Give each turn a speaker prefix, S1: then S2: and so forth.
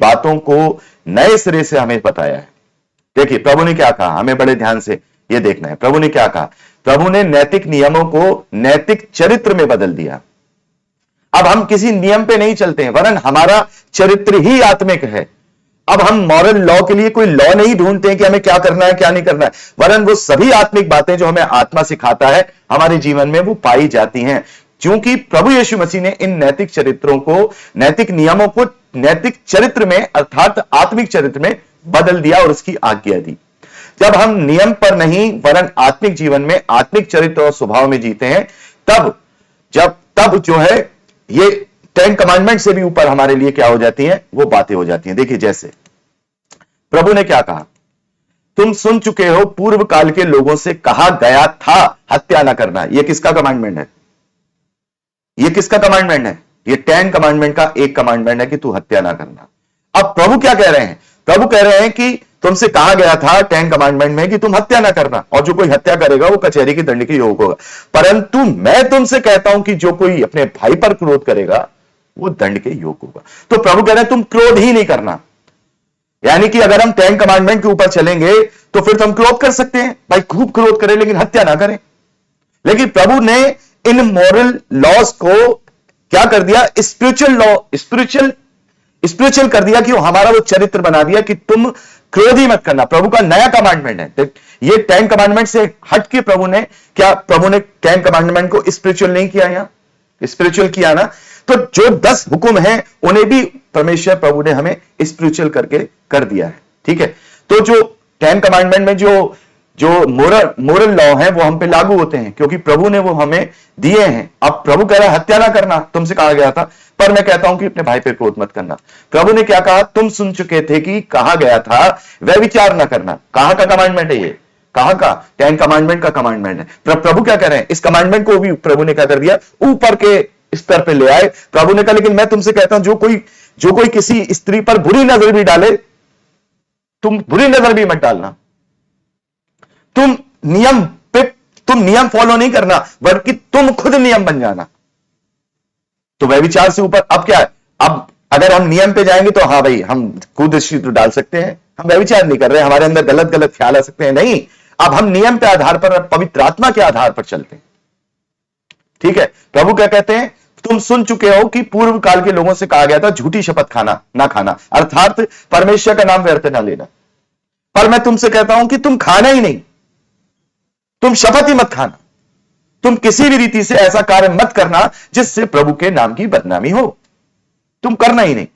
S1: बातों को नए सिरे से हमें बताया है। देखिए प्रभु ने क्या कहा, हमें बड़े ध्यान से यह देखना है। प्रभु ने क्या कहा? प्रभु ने नैतिक नियमों को नैतिक चरित्र में बदल दिया। अब हम किसी नियम पे नहीं चलते हैं, वरन हमारा चरित्र ही आत्मिक है। अब हम मॉरल लॉ के लिए कोई लॉ नहीं ढूंढते हैं कि हमें क्या करना है क्या नहीं करना है, वरन वो सभी आत्मिक बातें जो हमें आत्मा सिखाता है हमारे जीवन में वो पाई जाती हैं, क्योंकि प्रभु यीशु मसीह ने इन नैतिक चरित्रों को, नैतिक नियमों को नैतिक चरित्र में अर्थात आत्मिक चरित्र में बदल दिया और उसकी आज्ञा दी। जब हम नियम पर नहीं वरन आत्मिक जीवन में आत्मिक चरित्र और स्वभाव में जीते हैं, तब जो है ये 10 कमांडमेंट से भी ऊपर हमारे लिए क्या हो जाती हैं, वो बातें हो जाती हैं। देखिए जैसे प्रभु ने क्या कहा, तुम सुन चुके हो पूर्व काल के लोगों से कहा गया था हत्या ना करना। ये किसका कमांडमेंट है? ये किसका कमांडमेंट है? ये 10 कमांडमेंट का एक कमांडमेंट है कि तू हत्या ना करना। अब प्रभु क्या कह रहे हैं? प्रभु कह रहे हैं कि तुमसे कहा गया था 10 कमांडमेंट में कि तुम हत्या ना करना, और जो कोई हत्या करेगा वो कचहरी की दंड के योग होगा। परंतु मैं तुमसे कहता हूं कि जो कोई अपने भाई पर क्रोध करेगा वो दंड के योग होगा। तो प्रभु कह रहे हैं तुम क्रोध ही नहीं करना। यानी कि अगर हम 10 कमांडमेंट के ऊपर चलेंगे तो फिर तो हम क्रोध कर सकते हैं, भाई खूब क्रोध करें लेकिन हत्या ना करें। लेकिन प्रभु ने इन मॉरल लॉज को क्या कर दिया? स्पिरिचुअल लॉ, स्पिरिचुअल कर दिया कि हमारा वो चरित्र बना दिया कि तुम क्रोध ही मत करना। प्रभु का नया कमांडमेंट है। ये 10 कमांडमेंट से हट के प्रभु ने 10 कमांडमेंट को स्पिरिचुअल नहीं किया? यहां स्पिरिचुअल किया ना। तो जो 10 हुक्म हैं उन्हें भी परमेश्वर प्रभु ने हमें स्पिरिचुअल करके कर दिया है। ठीक है, तो जो 10 कमांडमेंट में जो मोरल लॉ है वो हम पे लागू होते हैं, क्योंकि प्रभु ने वो हमें दिए हैं। अब प्रभु कह रहा है हत्या ना करना, तुमसे कहा गया था, पर मैं कहता हूं कि अपने भाई पे क्रोध मत करना। प्रभु ने क्या कहा? तुम सुन चुके थे कि कहा गया था वह विचार ना करना। कहां का कमांडमेंट है ये? कहां का? 10 कमांडमेंट का कमांडमेंट है। प्रभु क्या कह रहे हैं? इस कमांडमेंट को भी प्रभु ने क्या कर दिया? ऊपर के स्तर पे ले आए। प्रभु ने कहा लेकिन मैं तुमसे कहता हूं जो कोई किसी स्त्री पर बुरी नजर भी डाले, तुम बुरी नजर भी मत डालना। तुम नियम फॉलो नहीं करना, बल्कि तुम खुद नियम बन जाना। तो वह विचार से ऊपर अब क्या है? अब अगर हम नियम पे जाएंगे तो हाँ भाई हम कुदृष्टि तो डाल सकते हैं, हम वह विचार नहीं कर रहे, हमारे अंदर गलत ख्याल आ सकते हैं, नहीं। अब हम नियम के आधार पर, पवित्र आत्मा के आधार पर चलते हैं। ठीक है, प्रभु क्या कहते हैं? तुम सुन चुके हो कि पूर्व काल के लोगों से कहा गया था झूठी शपथ खाना ना खाना, अर्थात परमेश्वर का नाम व्यर्थ ना लेना। पर मैं तुमसे कहता हूं कि तुम खाना ही नहीं, तुम शपथ ही मत खाना, तुम किसी भी रीति से ऐसा कार्य मत करना जिससे प्रभु के नाम की बदनामी हो। तुम करना ही नहीं।